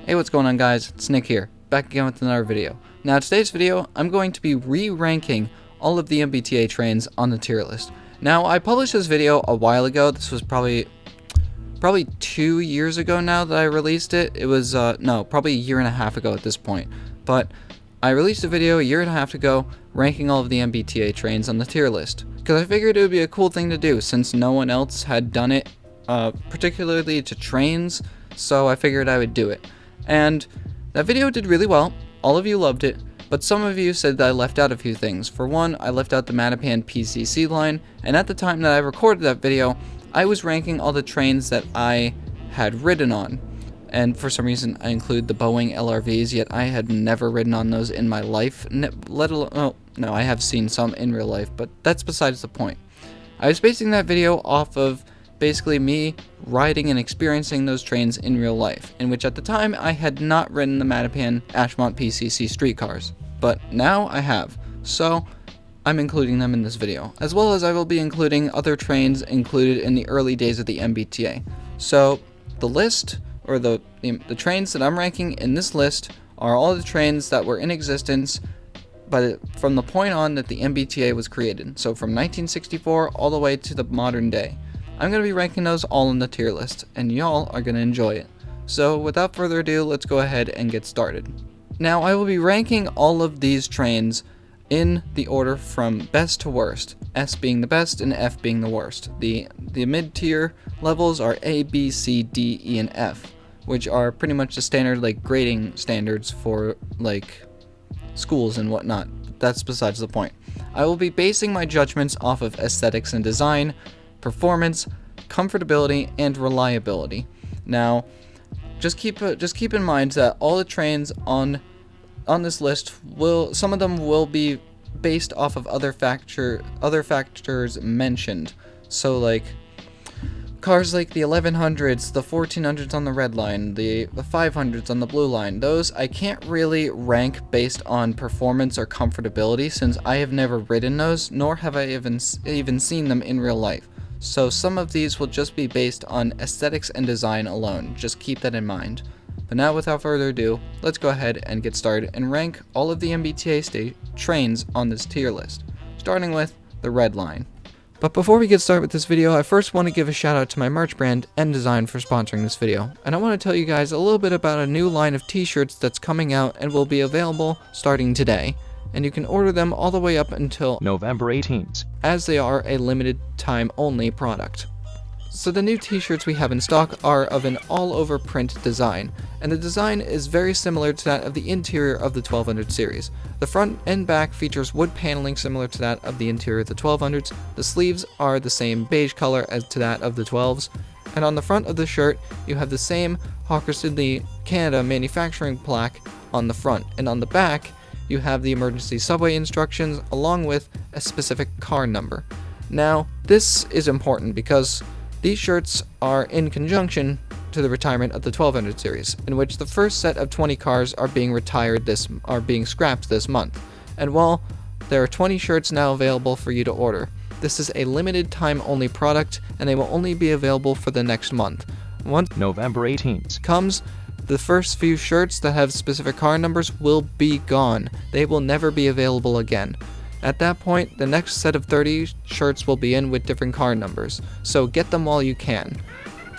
Hey, what's going on, guys? It's Nick here, back again with another video. Now, today's video, I'm going to be re-ranking all of the MBTA trains on the tier list. Now, I published this video a while ago. This was probably 2 years ago now that I released it. It was, no, probably a year and a half ago at this point. But I released a video a year and a half ago ranking all of the MBTA trains on the tier list, because I figured it would be a cool thing to do since no one else had done it, particularly to trains, so I figured I would do it. And that video did really well. All of you loved it, but some of you said that I left out a few things. For one, I left out the Mattapan PCC line, and at the time that I recorded that video, I was ranking all the trains that I had ridden on. And for some reason, I include the Boeing LRVs, yet I had never ridden on those in my life, let alone, oh, no, I have seen some in real life, but that's besides the point. I was basing that video off of basically me riding and experiencing those trains in real life, in which at the time I had not ridden the Mattapan Ashmont PCC streetcars, but now I have, so I'm including them in this video, as well as I will be including other trains included in the early days of the MBTA. So the list, or the trains that I'm ranking in this list, are all the trains that were in existence from the point on that the MBTA was created, so from 1964 all the way to the modern day. I'm going to be ranking those all in the tier list, and y'all are going to enjoy it. So without further ado, let's go ahead and get started. Now, I will be ranking all of these trains in the order from best to worst, S being the best and F being the worst. The mid-tier levels are A, B, C, D, E, and F, which are pretty much the standard grading standards for schools and whatnot. That's besides the point. I will be basing my judgments off of aesthetics and design, performance, comfortability, and reliability. Now, just keep in mind that all the trains on this list some of them will be based off of other factors mentioned. So cars like the 1100s, the 1400s on the red line, the 500s on the blue line, those I can't really rank based on performance or comfortability since I have never ridden those, nor have I even seen them in real life. So some of these will just be based on aesthetics and design alone, just keep that in mind. But now, without further ado, let's go ahead and get started and rank all of the MBTA trains on this tier list, starting with the red line. But before we get started with this video, I first want to give a shout out to my merch brand, N-Design, for sponsoring this video. And I want to tell you guys a little bit about a new line of t-shirts that's coming out and will be available starting today. And you can order them all the way up until November 18th, as they are a limited time only product. So the new t-shirts we have in stock are of an all-over print design, and the design is very similar to that of the interior of the 1200 series. The front and back features wood paneling similar to that of the interior of the 1200s, the sleeves are the same beige color as to that of the 12s, and on the front of the shirt you have the same Hawker Siddeley Canada manufacturing plaque on the front, and on the back you have the emergency subway instructions along with a specific car number. Now, this is important because these shirts are in conjunction to the retirement of the 1200 series, in which the first set of 20 cars are being scrapped this month. And while there are 20 shirts now available for you to order, this is a limited time only product and they will only be available for the next month. Once November 18th comes, the first few shirts that have specific car numbers will be gone. They will never be available again. At that point, the next set of 30 shirts will be in with different car numbers, so get them while you can.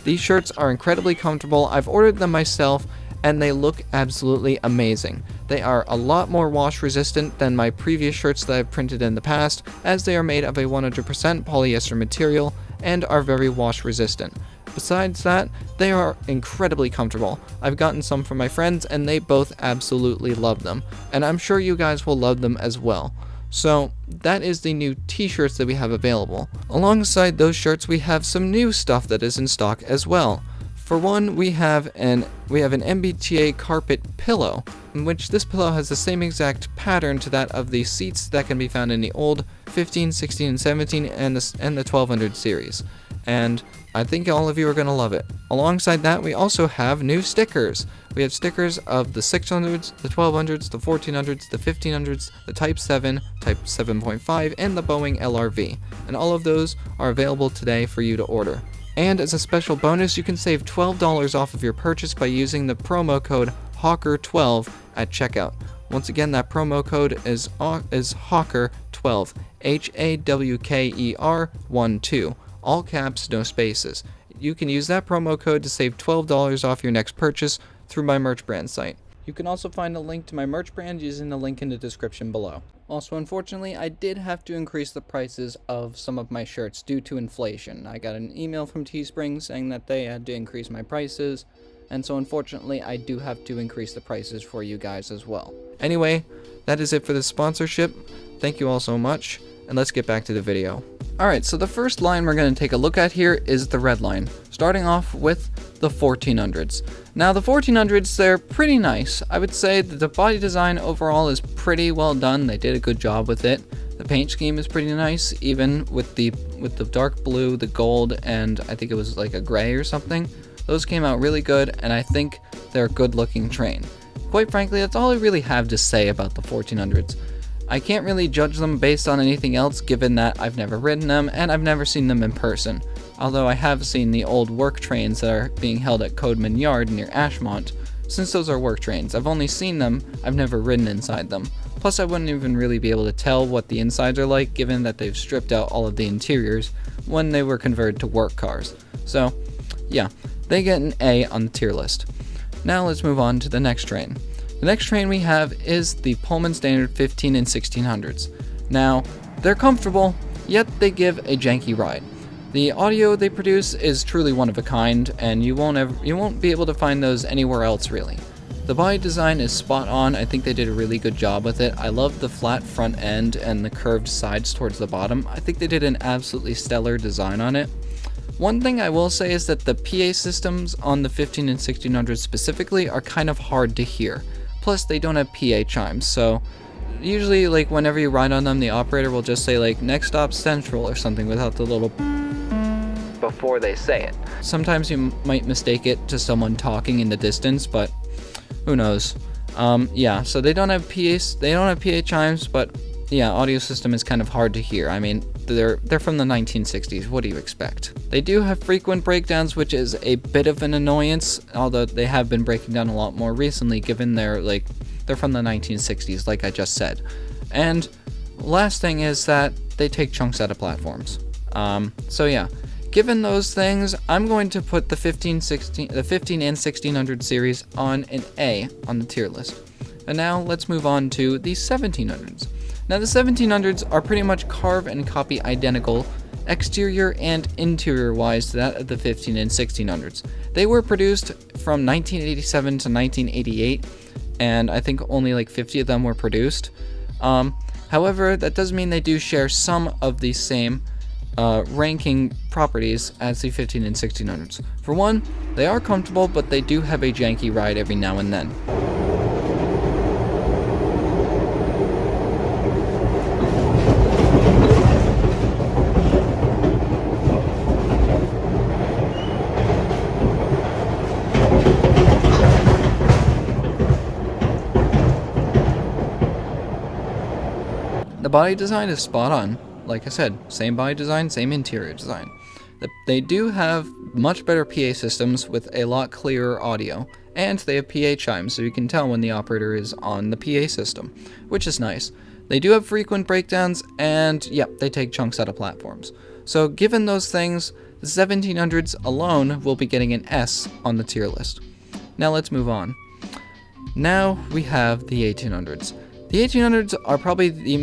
These shirts are incredibly comfortable. I've ordered them myself, and they look absolutely amazing. They are a lot more wash resistant than my previous shirts that I've printed in the past, as they are made of a 100% polyester material and are very wash resistant. Besides that, they are incredibly comfortable. I've gotten some from my friends and they both absolutely love them, and I'm sure you guys will love them as well. So that is the new t-shirts that we have available. Alongside those shirts, we have some new stuff that is in stock as well. For one, we have an MBTA carpet pillow, in which this pillow has the same exact pattern to that of the seats that can be found in the old 15, 16, and 17 and the 1200 series. And I think all of you are going to love it. Alongside that, we also have new stickers. We have stickers of the 600s, the 1200s, the 1400s, the 1500s, the Type 7, Type 7.5, and the Boeing LRV. And all of those are available today for you to order. And as a special bonus, you can save $12 off of your purchase by using the promo code HAWKER12 at checkout. Once again, that promo code is HAWKER12, HAWKER12, all caps, no spaces. You can use that promo code to save $12 off your next purchase through my merch brand site. You can also find a link to my merch brand using the link in the description below. Also, unfortunately, I did have to increase the prices of some of my shirts due to inflation. I got an email from Teespring saying that they had to increase my prices, and so unfortunately I do have to increase the prices for you guys as well. Anyway, that is it for this sponsorship. Thank you all so much, and let's get back to the video. Alright, so the first line we're going to take a look at here is the red line, starting off with the 1400s. Now the 1400s, they're pretty nice. I would say that the body design overall is pretty well done. They did a good job with it. The paint scheme is pretty nice, even with the dark blue, the gold, and I think it was like a gray or something. Those came out really good, and I think they're a good looking train. Quite frankly, that's all I really have to say about the 1400s. I can't really judge them based on anything else, given that I've never ridden them and I've never seen them in person. Although I have seen the old work trains that are being held at Codeman Yard near Ashmont. Since those are work trains, I've only seen them, I've never ridden inside them. Plus I wouldn't even really be able to tell what the insides are like, given that they've stripped out all of the interiors when they were converted to work cars. So, yeah, they get an A on the tier list. Now let's move on to the next train. The next train we have is the Pullman Standard 15 and 1600s. Now, they're comfortable, yet they give a janky ride. The audio they produce is truly one of a kind, and you won't be able to find those anywhere else really. The body design is spot on. I think they did a really good job with it. I love the flat front end and the curved sides towards the bottom. I think they did an absolutely stellar design on it. One thing I will say is that the PA systems on the 15 and 1600s specifically are kind of hard to hear. Plus, they don't have PA chimes, so usually, like, whenever you ride on them, the operator will just say, like, next stop Central or something without the little before they say it. Sometimes you might mistake it to someone talking in the distance, but who knows. Yeah, so they don't have PA chimes, but yeah, audio system is kind of hard to hear. I mean, they're from the 1960s. What do you expect? They do have frequent breakdowns, which is a bit of an annoyance, although they have been breaking down a lot more recently, given they're from the 1960s, like I just said. And last thing is that they take chunks out of platforms. So yeah, given those things, I'm going to put the 15 and 1600 series on an A on the tier list. And now let's move on to the 1700s. Now the 1700s are pretty much carve and copy identical, exterior and interior wise, to that of the 15 and 1600s. They were produced from 1987 to 1988, and I think only like 50 of them were produced. However, that does mean they do share some of the same ranking properties as the 15 and 1600s. For one, they are comfortable, but they do have a janky ride every now and then. The body design is spot on. Like I said, same body design, same interior design. They do have much better PA systems with a lot clearer audio, and they have PA chimes, so you can tell when the operator is on the PA system, which is nice. They do have frequent breakdowns, and yep, they take chunks out of platforms. So given those things, the 1700s alone will be getting an S on the tier list. Now let's move on. Now we have the 1800s. The 1800s are probably the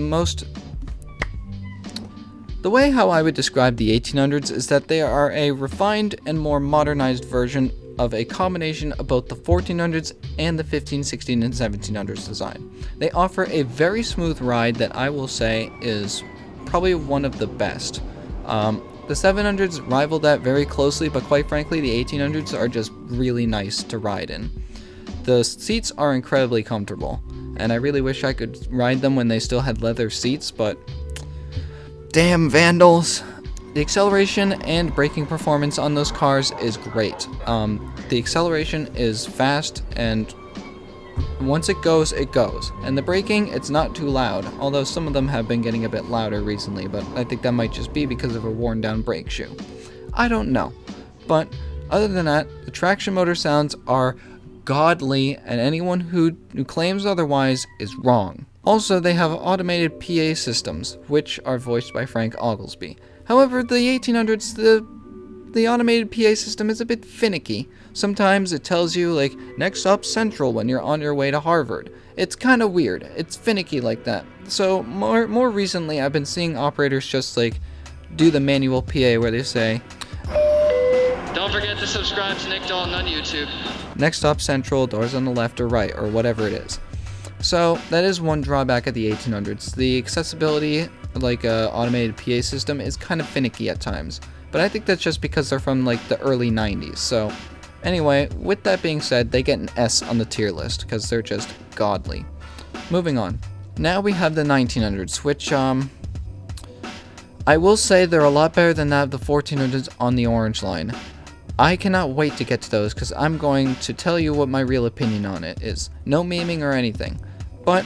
way how I would describe the 1800s is that they are a refined and more modernized version of a combination of both the 1400s and the 15, 16, and 1700s design. They offer a very smooth ride that I will say is probably one of the best. The 700s rival that very closely, but quite frankly, the 1800s are just really nice to ride in. The seats are incredibly comfortable, and I really wish I could ride them when they still had leather seats, but damn vandals. The acceleration and braking performance on those cars is great. The acceleration is fast, and once it goes, it goes. And the braking, it's not too loud, although some of them have been getting a bit louder recently, but I think that might just be because of a worn down brake shoe. I don't know. But other than that, the traction motor sounds are godly, and anyone who claims otherwise is wrong. Also, they have automated PA systems, which are voiced by Frank Oglesby. However, the 1800s, the automated PA system is a bit finicky. Sometimes it tells you, like, next stop Central when you're on your way to Harvard. It's kind of weird. It's finicky like that. So, more recently, I've been seeing operators just, like, do the manual PA where they say, "Don't forget to subscribe to Nick Dalton on YouTube." Next stop Central, doors on the left or right, or whatever it is. So, that is one drawback of the 1800s. The accessibility, like a automated PA system, is kind of finicky at times. But I think that's just because they're from, like, the early 90s. So, anyway, with that being said, they get an S on the tier list, because they're just godly. Moving on. Now we have the 1900s, which, I will say they're a lot better than that of the 1400s on the orange line. I cannot wait to get to those because I'm going to tell you what my real opinion on it is. No memeing or anything. But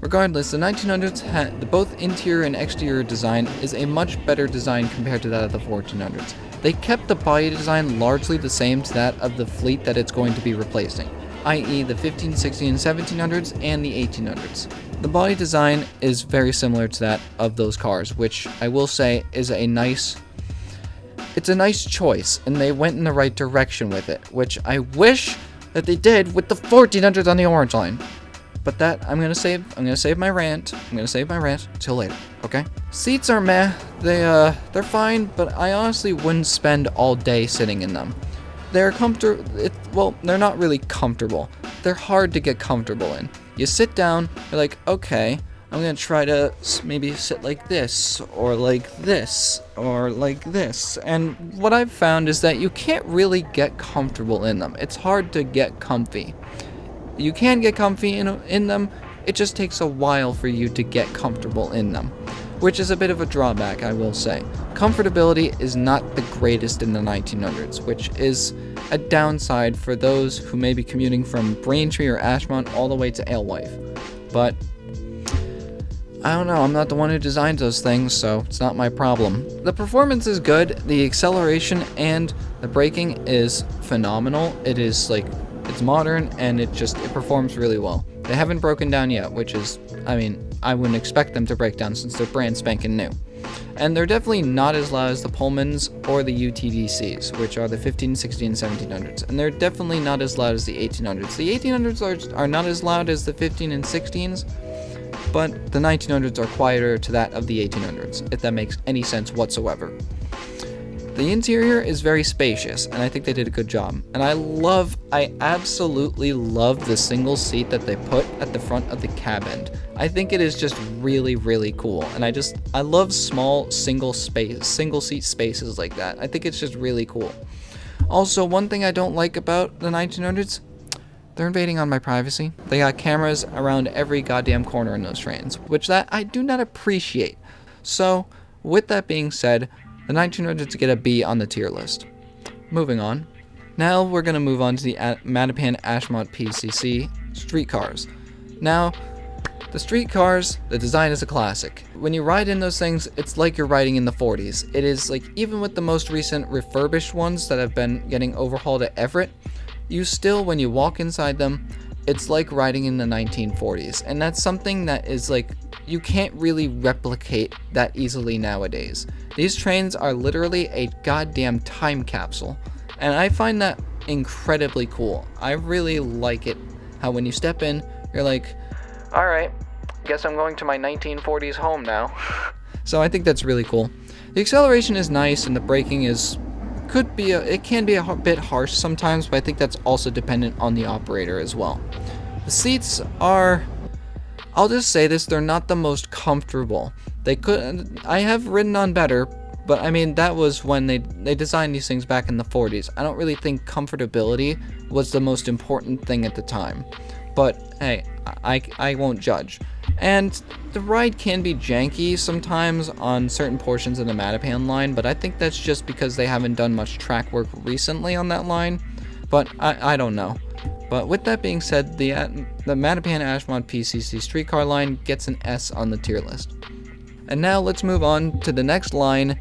regardless, the 1900s had both interior and exterior design is a much better design compared to that of the 1400s. They kept the body design largely the same to that of the fleet that it's going to be replacing, i.e. the 15, 16, and 1700s and the 1800s. The body design is very similar to that of those cars, which I will say is a nice choice, and they went in the right direction with it, which I wish that they did with the 1400s on the orange line. But that I'm gonna save my rant till later, okay? Seats are meh. They're fine, but I honestly wouldn't spend all day sitting in them. They're well, they're not really comfortable. They're hard to get comfortable in. You sit down, you're like, okay, I'm gonna try to maybe sit like this, or like this, or like this. And what I've found is that you can't really get comfortable in them. It's hard to get comfy. You can get comfy in them, it just takes a while for you to get comfortable in them, which is a bit of a drawback, I will say. Comfortability is not the greatest in the 1900s, which is a downside for those who may be commuting from Braintree or Ashmont all the way to Alewife. But I don't know, I'm not the one who designed those things, so it's not my problem. The performance is good, the acceleration and the braking is phenomenal. It is like, it's modern and it performs really well. They haven't broken down yet, which is, I mean, I wouldn't expect them to break down since they're brand spanking new. And they're definitely not as loud as the Pullmans or the UTDCs, which are the 15, 16, 1700s. And they're definitely not as loud as the 1800s. The 1800s are not as loud as the 15 and 16s, but the 1900s are quieter to that of the 1800s, if that makes any sense whatsoever. The interior is very spacious, and I think they did a good job. And I absolutely love the single seat that they put at the front of the cab end. I think it is just really, really cool. And I love small single seat spaces like that. I think it's just really cool. Also, one thing I don't like about the 1900s, they're invading on my privacy. They got cameras around every goddamn corner in those trains, which that I do not appreciate. So, with that being said, the 1900s get a B on the tier list. Moving on. Now we're going to move on to the Mattapan Ashmont PCC streetcars. Now, the streetcars, the design is a classic. When you ride in those things, it's like you're riding in the 40s. It is like, even with the most recent refurbished ones that have been getting overhauled at Everett, you still, when you walk inside them, it's like riding in the 1940s. And that's something that is like, you can't really replicate that easily nowadays. These trains are literally a goddamn time capsule. And I find that incredibly cool. I really like it. How when you step in, you're like, alright, guess I'm going to my 1940s home now. So I think that's really cool. The acceleration is nice and the braking it can be a bit harsh sometimes, but I think that's also dependent on the operator as well. The seats are, I'll just say this, they're not the most comfortable. I have ridden on better, but I mean, that was when they designed these things back in the 40s. I don't really think comfortability was the most important thing at the time. But hey, I won't judge. And the ride can be janky sometimes on certain portions of the Mattapan line, but I think that's just because they haven't done much track work recently on that line. But I don't know. But with that being said, the Mattapan Ashmont PCC streetcar line gets an S on the tier list. And now let's move on to the next line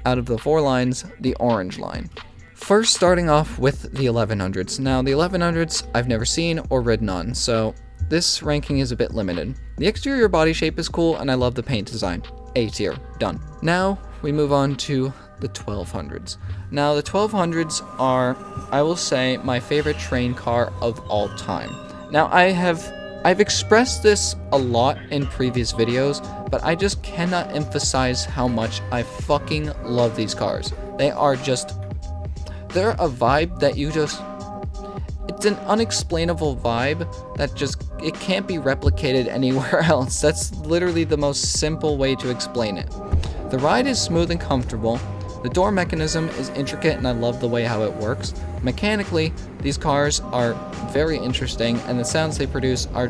out of the 4 lines, the orange line. First, starting off with the 1100s. Now, the 1100s I've never seen or ridden on, so this ranking is a bit limited. The exterior body shape is cool, and I love the paint design. A tier, done. Now, we move on to the 1200s. Now, the 1200s are, I will say, my favorite train car of all time. Now, I've expressed this a lot in previous videos, but I just cannot emphasize how much I fucking love these cars. They're a vibe that it's an unexplainable vibe that it can't be replicated anywhere else. That's literally the most simple way to explain it. The ride is smooth and comfortable. The door mechanism is intricate, and I love the way how it works. Mechanically, these cars are very interesting, and the sounds they produce are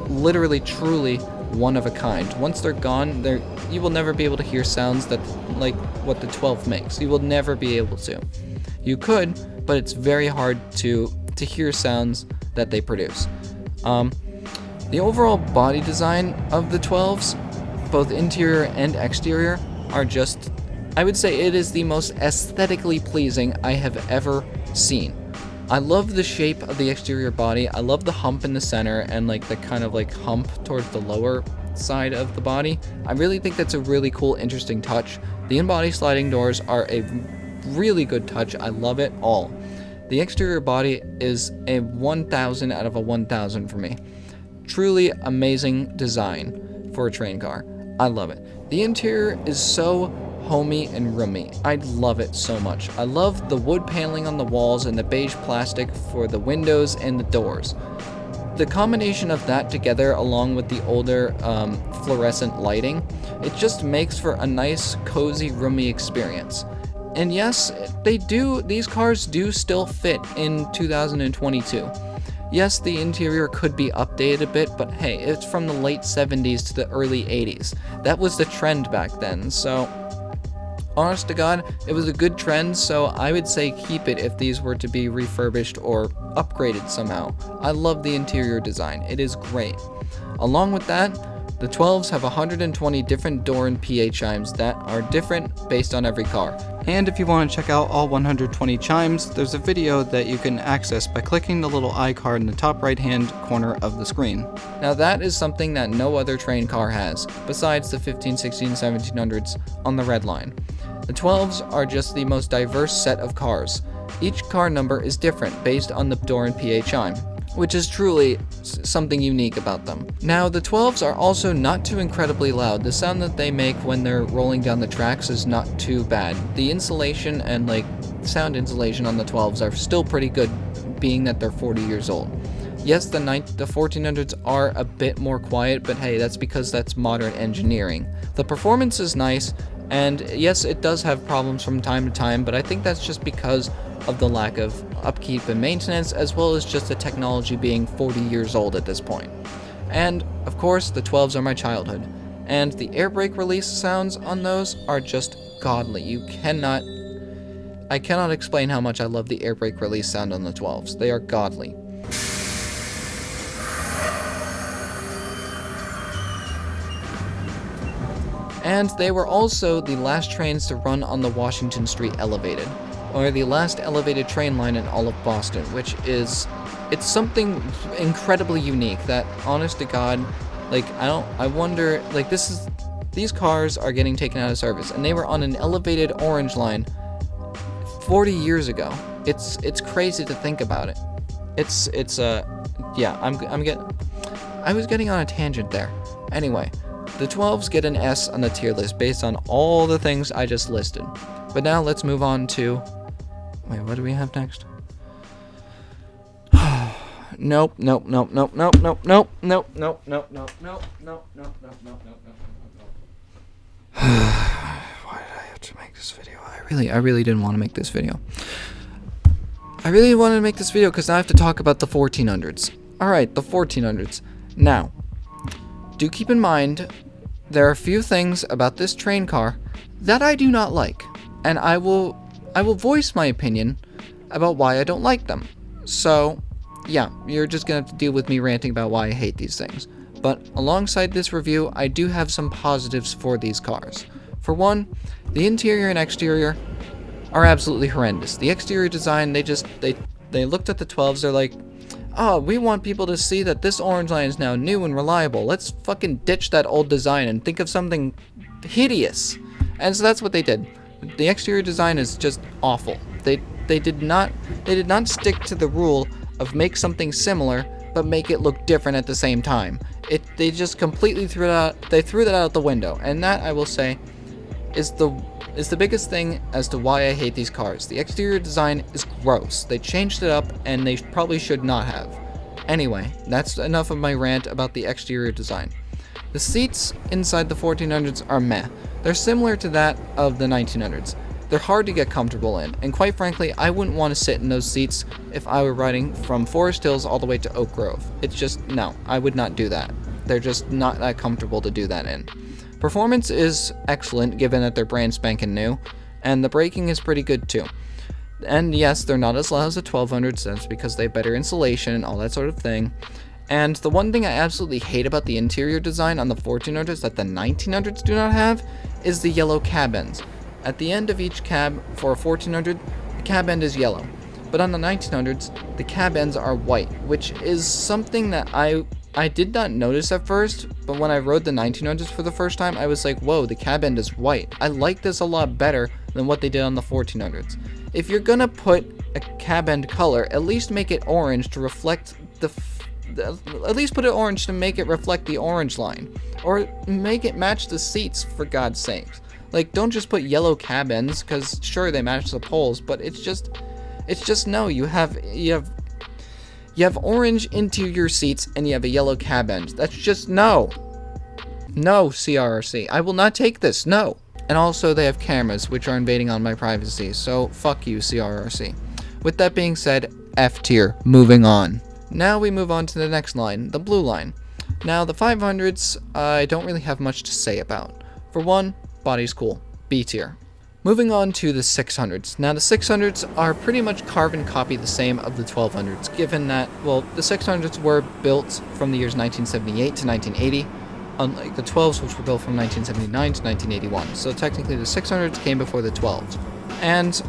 literally, truly one of a kind. Once they're gone, you will never be able to hear sounds that like what the 12 makes. You will never be able to. You could, but it's very hard to hear sounds that they produce. The overall body design of the 12s, both interior and exterior, are just, I would say it is the most aesthetically pleasing I have ever seen. I love the shape of the exterior body. I love the hump in the center and like the kind of like hump towards the lower side of the body. I really think that's a really cool, interesting touch. The in-body sliding doors are a really good touch. I love it all. The exterior body is a 1000 out of a 1000 for me. Truly amazing design for a train car. I love it. The interior is so homey and roomy. I love it so much. I love the wood paneling on the walls and the beige plastic for the windows and the doors. The combination of that together along with the older fluorescent lighting, it just makes for a nice, cozy, roomy experience. And yes, these cars do still fit in 2022. Yes, the interior could be updated a bit, but hey, it's from the late 70s to the early 80s. That was the trend back then, so honest to God, it was a good trend, so I would say keep it if these were to be refurbished or upgraded somehow. I love the interior design. It is great. Along with that, the 12s have 120 different door and PA chimes that are different based on every car. And if you want to check out all 120 chimes, there's a video that you can access by clicking the little iCard in the top right hand corner of the screen. Now that is something that no other train car has, besides the 15, 16, 1700s on the red line. The 12s are just the most diverse set of cars. Each car number is different based on the door and PA chime, which is truly something unique about them. Now, the 12s are also not too incredibly loud. The sound that they make when they're rolling down the tracks is not too bad. The insulation and sound insulation on the 12s are still pretty good, being that they're 40 years old. Yes, the 1400s are a bit more quiet, but hey, that's because that's modern engineering. The performance is nice, and yes, it does have problems from time to time, but I think that's just because of the lack of upkeep and maintenance, as well as just the technology being 40 years old at this point. And, of course, the 12s are my childhood. And the air brake release sounds on those are just godly. I cannot explain how much I love the air brake release sound on the 12s. They are godly. And they were also the last trains to run on the Washington Street Elevated, or the last elevated train line in all of Boston, which it's something incredibly unique that, honest to God, I wonder, these cars are getting taken out of service, and they were on an elevated orange line 40 years ago. It's crazy to think about it. I was getting on a tangent there. Anyway, the 12s get an S on the tier list based on all the things I just listed. But now let's move on to... Wait, what do we have next? Nope. Why did I have to make this video? I really didn't want to make this video. I really wanted to make this video because I have to talk about the 1400s. Alright, the 1400s. Now, do keep in mind, there are a few things about this train car that I do not like, and I will voice my opinion about why I don't like them. So, yeah, you're just gonna have to deal with me ranting about why I hate these things. But alongside this review, I do have some positives for these cars. For one, the interior and exterior are absolutely horrendous. The exterior design, they looked at the 12s, they're like, oh, we want people to see that this orange line is now new and reliable. Let's fucking ditch that old design and think of something hideous. And so that's what they did. The exterior design is just awful. They did not stick to the rule of make something similar but make it look different at the same time. They just completely threw it out. They threw that out the window, and that, I will say, is the biggest thing as to why I hate these cars. The exterior design is gross. They changed it up, and they probably should not have. Anyway, that's enough of my rant about the exterior design. The seats inside the 1400s are meh. They're similar to that of the 1900s. They're hard to get comfortable in, and quite frankly, I wouldn't want to sit in those seats if I were riding from Forest Hills all the way to Oak Grove. It's just, no, I would not do that. They're just not that comfortable to do that in. Performance is excellent given that they're brand spanking new, and the braking is pretty good too. And yes, they're not as loud as the 1200s, that's because they have better insulation and all that sort of thing. And the one thing I absolutely hate about the interior design on the 1400s that the 1900s do not have is the yellow cab ends. At the end of each cab for a 1400, the cab end is yellow. But on the 1900s, the cab ends are white, which is something that I did not notice at first, but when I rode the 1900s for the first time, I was like, whoa, the cab end is white. I like this a lot better than what they did on the 1400s. If you're gonna put a cab end color, at least make it orange to reflect at least put it orange to make it reflect the orange line. Or make it match the seats, for God's sakes. Like, don't just put yellow cab ends, because sure, they match the poles, but it's just no, you have orange interior seats and you have a yellow cab end. That's just no, CRRC. I will not take this, no. And also they have cameras, which are invading on my privacy, so fuck you, CRRC. With that being said, F tier, moving on. Now we move on to the next line, the blue line. Now the 500s, I don't really have much to say about. For one, body's cool, B tier. Moving on to the 600s. Now the 600s are pretty much carbon copy the same of the 1200s, given that, well, the 600s were built from the years 1978 to 1980, unlike the 12s, which were built from 1979 to 1981. So technically the 600s came before the 12s. And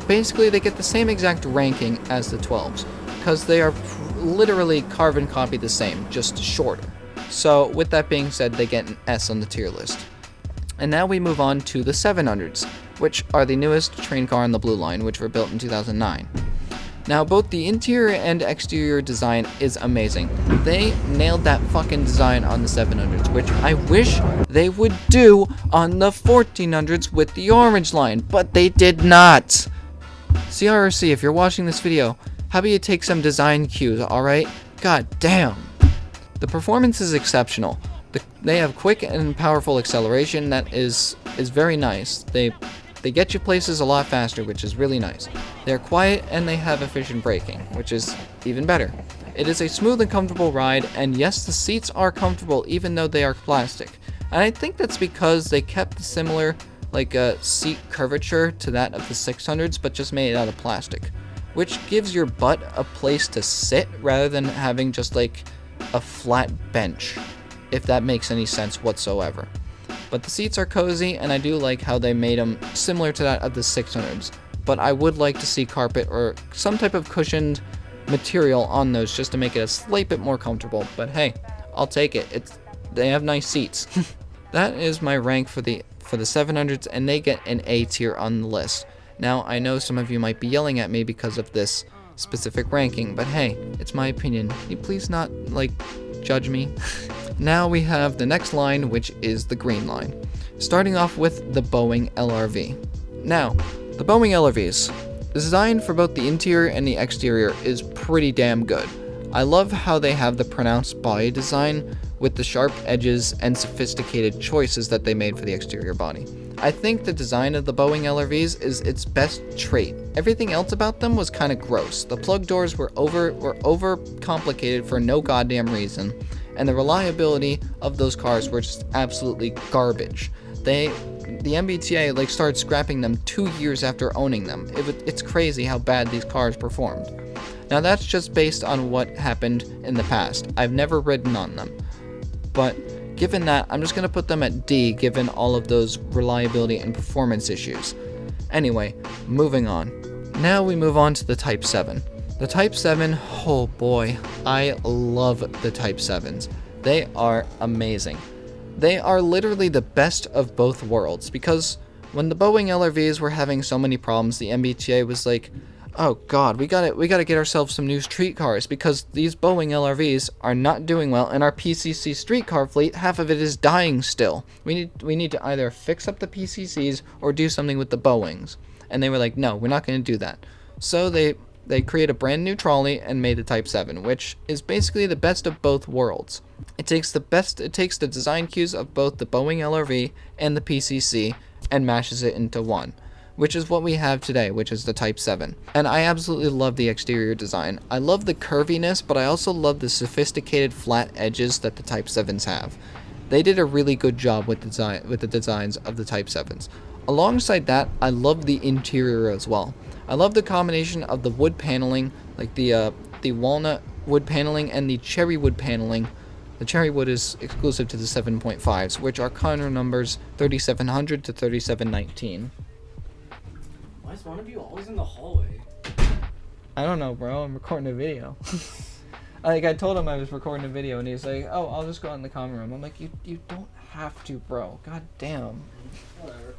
basically they get the same exact ranking as the 12s, because they are literally carbon copy the same, just shorter. So with that being said, they get an S on the tier list. And now we move on to the 700s, which are the newest train car on the blue line, which were built in 2009. Now, both the interior and exterior design is amazing. They nailed that fucking design on the 700s, which I wish they would do on the 1400s with the orange line, but they did not. CRRC, if you're watching this video, how about you take some design cues, alright? God damn. The performance is exceptional. They have quick and powerful acceleration that is very nice. They get you places a lot faster, which is really nice. They're quiet and they have efficient braking, which is even better. It is a smooth and comfortable ride, and yes, the seats are comfortable even though they are plastic. And I think that's because they kept the similar seat curvature to that of the 600s, but just made it out of plastic, which gives your butt a place to sit rather than having just like a flat bench, if that makes any sense whatsoever. But the seats are cozy, and I do like how they made them similar to that of the 600s. But I would like to see carpet or some type of cushioned material on those just to make it a slight bit more comfortable. But hey, I'll take it. They have nice seats. That is my rank for the 700s, and they get an A tier on the list. Now, I know some of you might be yelling at me because of this specific ranking, but hey, it's my opinion. Can you please not, judge me? Now we have the next line, which is the green line. Starting off with the Boeing LRV. Now, the Boeing LRVs, the design for both the interior and the exterior is pretty damn good. I love how they have the pronounced body design with the sharp edges and sophisticated choices that they made for the exterior body. I think the design of the Boeing LRVs is its best trait. Everything else about them was kind of gross. The plug doors were over complicated for no goddamn reason, and the reliability of those cars were just absolutely garbage. The MBTA started scrapping them 2 years after owning them. It's crazy how bad these cars performed. Now that's just based on what happened in the past. I've never ridden on them. But given that, I'm just going to put them at D given all of those reliability and performance issues. Anyway, moving on. Now we move on to the Type 7. The Type 7, oh boy, I love the Type 7s. They are amazing. They are literally the best of both worlds, because when the Boeing LRVs were having so many problems, the MBTA was like, oh god, we gotta get ourselves some new streetcars, because these Boeing LRVs are not doing well, and our PCC streetcar fleet, half of it is dying still. We need to either fix up the PCCs or do something with the Boeings. And they were like, no, we're not going to do that. So they create a brand new trolley and made the Type 7, which is basically the best of both worlds. It takes the design cues of both the Boeing LRV and the PCC and mashes it into one, which is what we have today, which is the Type 7. And I absolutely love the exterior design. I love the curviness, but I also love the sophisticated flat edges that the Type 7s have. They did a really good job with the designs of the Type 7s. Alongside that, I love the interior as well. I love the combination of the wood paneling, like the walnut wood paneling and the cherry wood paneling. The cherry wood is exclusive to the 7.5s, which are car numbers 3700 to 3719. Why is one of you always in the hallway? I don't know, bro. I'm recording a video. I told him I was recording a video, and he's like, "Oh, I'll just go out in the common room." I'm like, "You don't have to, bro. God damn." Whatever.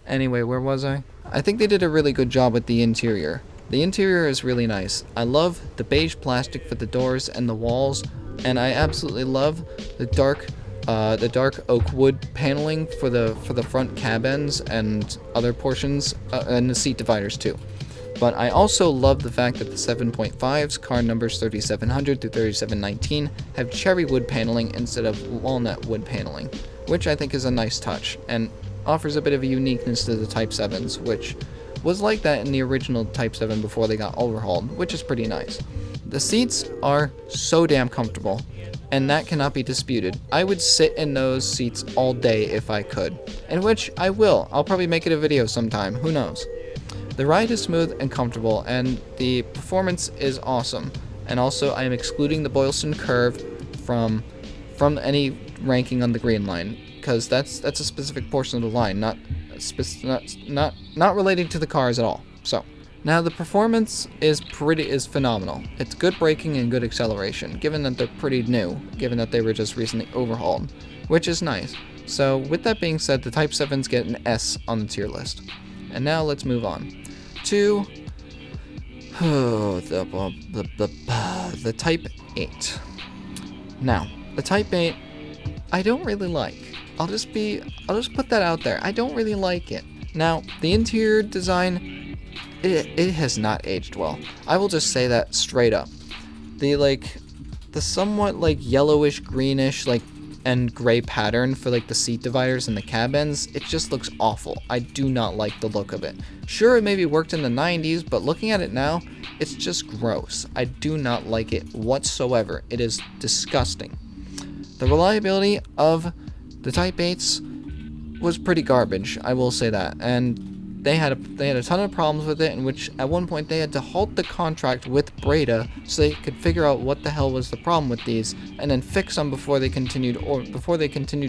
Anyway, where was I? I think they did a really good job with the interior. The interior is really nice. I love the beige plastic for the doors and the walls, and I absolutely love the dark oak wood paneling for the front cab ends and other portions, and the seat dividers too. But I also love the fact that the 7.5s, car numbers 3700 through 3719, have cherry wood paneling instead of walnut wood paneling, which I think is a nice touch and offers a bit of a uniqueness to the Type 7s, which was like that in the original Type 7 before they got overhauled, which is pretty nice. The seats are so damn comfortable, and that cannot be disputed. I would sit in those seats all day if I could, and which I will. I'll probably make it a video sometime, who knows. The ride is smooth and comfortable, and the performance is awesome. And also, I am excluding the Boylston curve from any ranking on the green line, because that's a specific portion of the line, not relating to the cars at all. So now the performance is phenomenal. It's good braking and good acceleration, given that they're pretty new, given that they were just recently overhauled, which is nice. So with that being said, the Type 7s get an S on the tier list. And now let's move on to the Type 8. Now, the Type 8, I don't really like. I'll just put that out there. I don't really like it. Now, the interior design, it has not aged well. I will just say that straight up. The somewhat yellowish, greenish, and gray pattern for the seat dividers and the cab ends, it just looks awful. I do not like the look of it. Sure, it maybe worked in the 90s, but looking at it now, it's just gross. I do not like it whatsoever. It is disgusting. The reliability of the Type 8s was pretty garbage, I will say that, and they had a ton of problems with it, in which at one point they had to halt the contract with Breda so they could figure out what the hell was the problem with these, and then fix them before they continued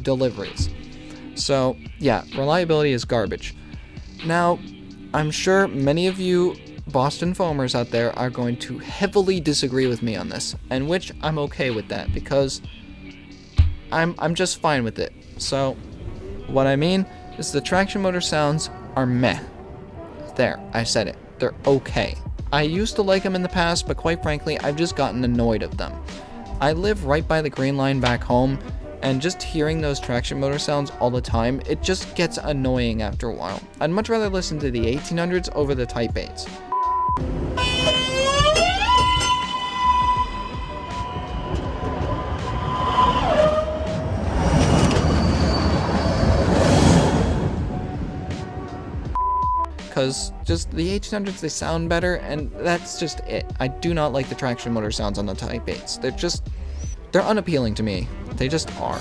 deliveries. So yeah, reliability is garbage. Now, I'm sure many of you Boston foamers out there are going to heavily disagree with me on this, and which I'm okay with that, because I'm just fine with it. So, what I mean is the traction motor sounds are meh. There, I said it. They're okay. I used to like them in the past, but quite frankly, I've just gotten annoyed of them. I live right by the green line back home, and just hearing those traction motor sounds all the time, it just gets annoying after a while. I'd much rather listen to the 1800s over the Type 8s. Because just the 1800s, they sound better, and that's just it. I do not like the traction motor sounds on the Type 8s. They're unappealing to me. They just are.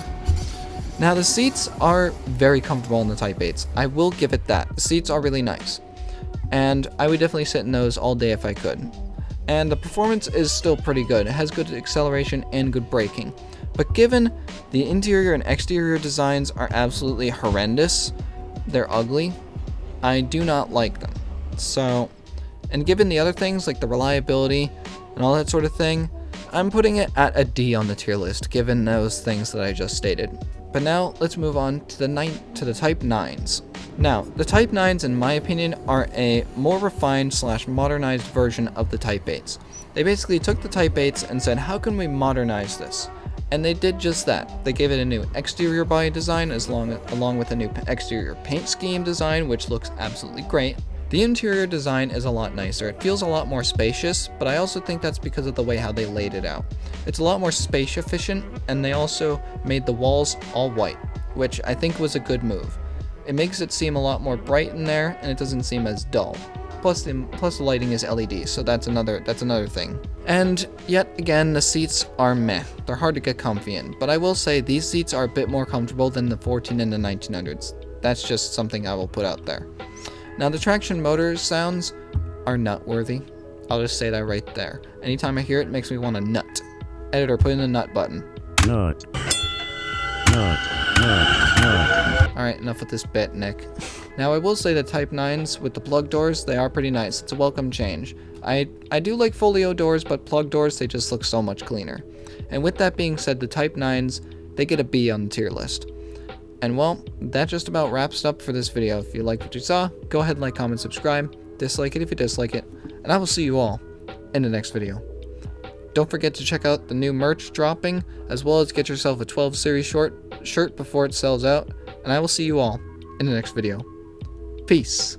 Now, the seats are very comfortable in the Type 8s. I will give it that. The seats are really nice. And I would definitely sit in those all day if I could. And the performance is still pretty good. It has good acceleration and good braking. But given the interior and exterior designs are absolutely horrendous, they're ugly, I do not like them. So, and given the other things like the reliability and all that sort of thing, I'm putting it at a D on the tier list, given those things that I just stated. But now let's move on to the Type 9s. Now, the Type 9s, in my opinion, are a more refined / modernized version of the Type 8s. They basically took the Type 8s and said, how can we modernize this? And they did just that. They gave it a new exterior body design along with a new exterior paint scheme design, which looks absolutely great. The interior design is a lot nicer. It feels a lot more spacious, but I also think that's because of the way how they laid it out. It's a lot more space efficient, and they also made the walls all white, which I think was a good move. It makes it seem a lot more bright in there, and it doesn't seem as dull. Plus the lighting is LED, so that's another thing. And yet again, the seats are meh. They're hard to get comfy in, but I will say these seats are a bit more comfortable than the 14 and the 1900s. That's just something I will put out there. Now, the traction motor sounds are nut-worthy. I'll just say that right there. Anytime I hear it, it makes me want to nut. Editor, put in the nut button. Nut. Nut. Nut. Nut. Alright, enough with this bit, Nick. Now, I will say the Type 9s with the plug doors, they are pretty nice. It's a welcome change. I do like folio doors, but plug doors, they just look so much cleaner. And with that being said, the Type 9s, they get a B on the tier list. And well, that just about wraps up for this video. If you liked what you saw, go ahead and like, comment, subscribe, dislike it if you dislike it, and I will see you all in the next video. Don't forget to check out the new merch dropping, as well as get yourself a 12 series shirt before it sells out, and I will see you all in the next video. Peace.